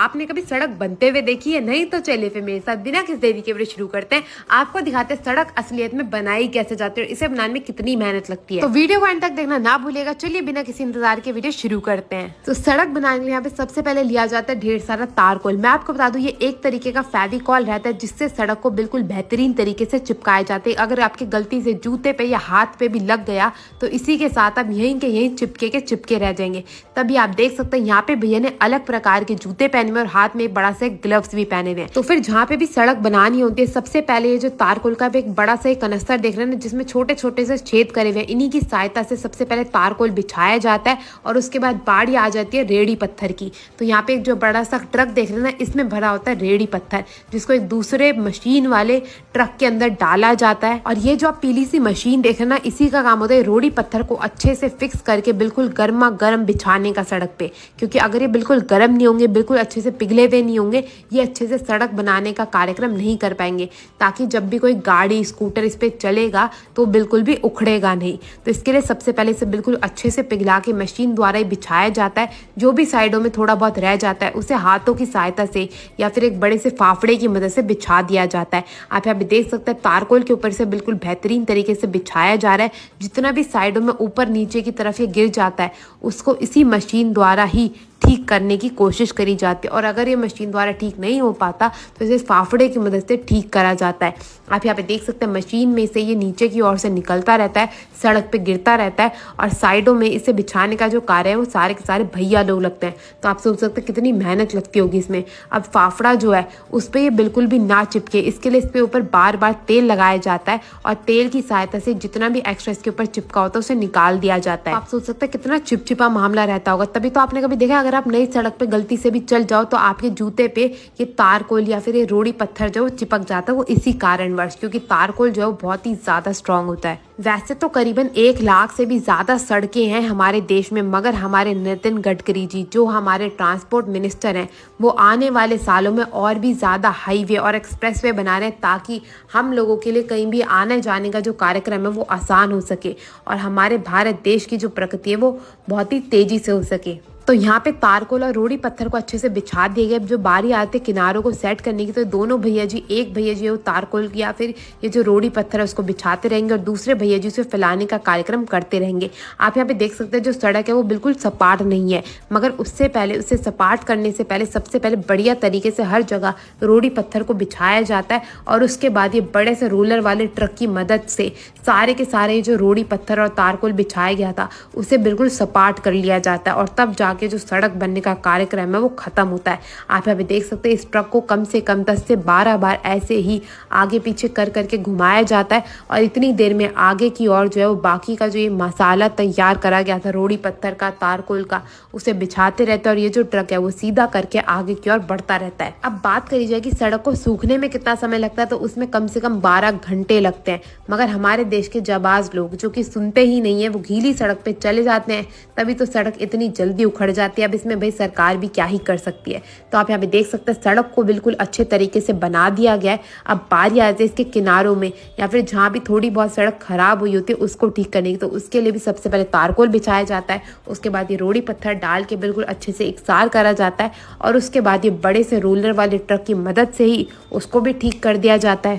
आपने कभी सड़क बनते हुए देखी है? नहीं तो चलिए फिर मेरे साथ बिना किसी देरी के वीडियो शुरू करते हैं। आपको दिखाते हैं सड़क असलियत में बनाई कैसे जाती है और इसे बनाने में कितनी मेहनत लगती है। तो वीडियो को एंड तक देखना ना भूलिएगा। चलिए बिना किसी इंतजार के वीडियो शुरू करते हैं। तो सड़क बनाने के लिए यहाँ पे सबसे पहले लिया जाता है ढेर सारा तारकोल। मैं आपको बता दूं ये एक तरीके का फेविकॉल रहता है जिससे सड़क को बिल्कुल बेहतरीन तरीके से चिपकाए जाते हैं। अगर आपकी गलती से जूते पे या हाथ पे भी लग गया तो इसी के साथ आप यहीं के यहीं चिपके रह जाएंगे। तभी आप देख सकते हैं यहाँ पे भैया ने अलग प्रकार के जूते पहने हुए और हाथ में एक बड़ा सा ग्लव्स भी पहने हुए हैं। तो फिर जहाँ पे भी सड़क बनानी होती है सबसे पहले ये जो तारकोल का एक बड़ा सा कनस्तर देख रहे हैं जिसमें छोटे छोटे से छेद करे हुए हैं, इन्हीं की सहायता से सबसे पहले तारकोल बिछाया जाता है और उसके बाद बाड़ी आ जाती है रेड़ी पत्थर की। तो यहाँ पे एक जो बड़ा सा ट्रक देख रहे हैं ना इसमें भरा होता है रेड़ी पत्थर जिसको एक दूसरे मशीन वाले ट्रक के अंदर डाला जाता है। और ये जो आप पीली सी मशीन देख रहे हैं ना इसी का काम होता है रोड़ी पत्थर को अच्छे से फिक्स करके बिल्कुल गर्मा गर्म बिछाने का सड़क पे, क्योंकि अगर ये बिल्कुल गर्म नहीं होंगे, बिल्कुल अच्छे से पिघले हुए नहीं होंगे, ये अच्छे से सड़क बनाने का कार्यक्रम नहीं कर पाएंगे, ताकि जब भी कोई गाड़ी स्कूटर इस पे चलेगा तो बिल्कुल भी उखड़ेगा नहीं। तो इसके लिए सबसे पहले इसे बिल्कुल अच्छे से पिघला के मशीन द्वारा ही बिछाया जाता है। जो भी साइडों में थोड़ा बहुत रह जाता है उसे हाथों की सहायता से या फिर एक बड़े से फाफड़े की मदद से बिछा दिया जाता है। आप यहाँ पे देख सकते हैं तारकोल के ऊपर से बिल्कुल बेहतरीन तरीके से बिछाया जा रहा है। जितना भी साइडों में ऊपर नीचे की तरफ ये गिर जाता है उसको इसी मशीन द्वारा ही ठीक करने की कोशिश करी जाती है। और अगर ये मशीन द्वारा ठीक नहीं हो पाता तो इसे फाफड़े की मदद से ठीक करा जाता है। आप यहाँ पे देख सकते हैं मशीन में से ये नीचे की ओर से निकलता रहता है, सड़क पे गिरता रहता है और साइडों में इसे बिछाने का जो कार्य है वो सारे के सारे भैया लोग लगते हैं। तो आप सोच सकते हैं कितनी मेहनत लगती होगी इसमें। अब फाफड़ा जो है उस पर ये बिल्कुल भी ना चिपके इसके लिए इस पे ऊपर बार बार तेल लगाया जाता है और तेल की सहायता से जितना भी एक्स्ट्रा इसके ऊपर चिपका होता है उसे निकाल दिया जाता है। आप सोच सकते हैं कितना चिपचिपा मामला रहता होगा। तभी तो आपने कभी देखा अगर आप नई सड़क पे गलती से भी चल जाओ तो आपके जूते पे ये तारकोल या फिर ये रोड़ी पत्थर जो चिपक जाता है वो इसी कारणवश, क्योंकि तारकोल जो है बहुत ही ज्यादा स्ट्रांग होता है। वैसे तो करीबन 1 लाख से भी ज्यादा सड़कें हैं हमारे देश में, मगर हमारे नितिन गडकरी जी जो हमारे ट्रांसपोर्ट मिनिस्टर हैं वो आने वाले सालों में और भी ज्यादा हाईवे और एक्सप्रेसवे बना रहे हैं ताकि हम लोगों के लिए कहीं भी आने जाने का जो कार्यक्रम है वो आसान हो सके और हमारे भारत देश की जो प्रगति है वो बहुत ही तेजी से हो सके। तो यहाँ पे तारकोल और रोड़ी पत्थर को अच्छे से बिछा दिए गए। जो बारी आती है किनारों को सेट करने की तो दोनों भैया जी, एक भैया जी वो तारकोल या फिर ये जो रोड़ी पत्थर है उसको बिछाते रहेंगे और दूसरे भैया जी उसे फैलाने का कार्यक्रम करते रहेंगे। आप यहाँ पे देख सकते हैं जो सड़क है वो बिल्कुल सपाट नहीं है, मगर उससे पहले उसे सपाट करने से पहले सबसे पहले बढ़िया तरीके से हर जगह रोड़ी पत्थर को बिछाया जाता है और उसके बाद ये बड़े से रोलर वाले ट्रक की मदद से सारे के सारे जो रोड़ी पत्थर और तारकोल बिछाया गया था उसे बिल्कुल सपाट कर लिया जाता है और तब के जो सड़क बनने का कार्यक्रम है वो खत्म होता है। आप यहाँ पे देख सकते हैं इस ट्रक को कम से कम 10 से 12 बार ऐसे ही आगे पीछे कर करके घुमाया जाता है और इतनी देर में आगे की ओर जो है वो बाकी का जो ये मसाला तैयार करा गया था रोड़ी पत्थर का तारकोल का उसे बिछाते रहते हैं और ये जो ट्रक है वो सीधा करके आगे की ओर बढ़ता रहता है। अब बात करी जाए कि सड़क को सूखने में कितना समय लगता है तो उसमें कम से कम 12 घंटे लगते हैं, मगर हमारे देश के जाबाज लोग जो कि सुनते ही नहीं है वो गीली सड़क पे चले जाते हैं, तभी तो सड़क इतनी जल्दी उखड़ जाती है। अब इसमें भाई सरकार भी क्या ही कर सकती है। तो आप यहाँ पे देख सकते हैं सड़क को बिल्कुल अच्छे तरीके से बना दिया गया है। अब बारी आती है इसके किनारों में या फिर जहाँ भी थोड़ी बहुत सड़क खराब हुई होती है उसको ठीक करने की, तो उसके लिए भी सबसे पहले तारकोल बिछाया जाता है, उसके बाद ये रोड़ी पत्थर डाल के बिल्कुल अच्छे से इकसार करा जाता है और उसके बाद ये बड़े से रोलर वाले ट्रक की मदद से ही उसको भी ठीक कर दिया जाता है।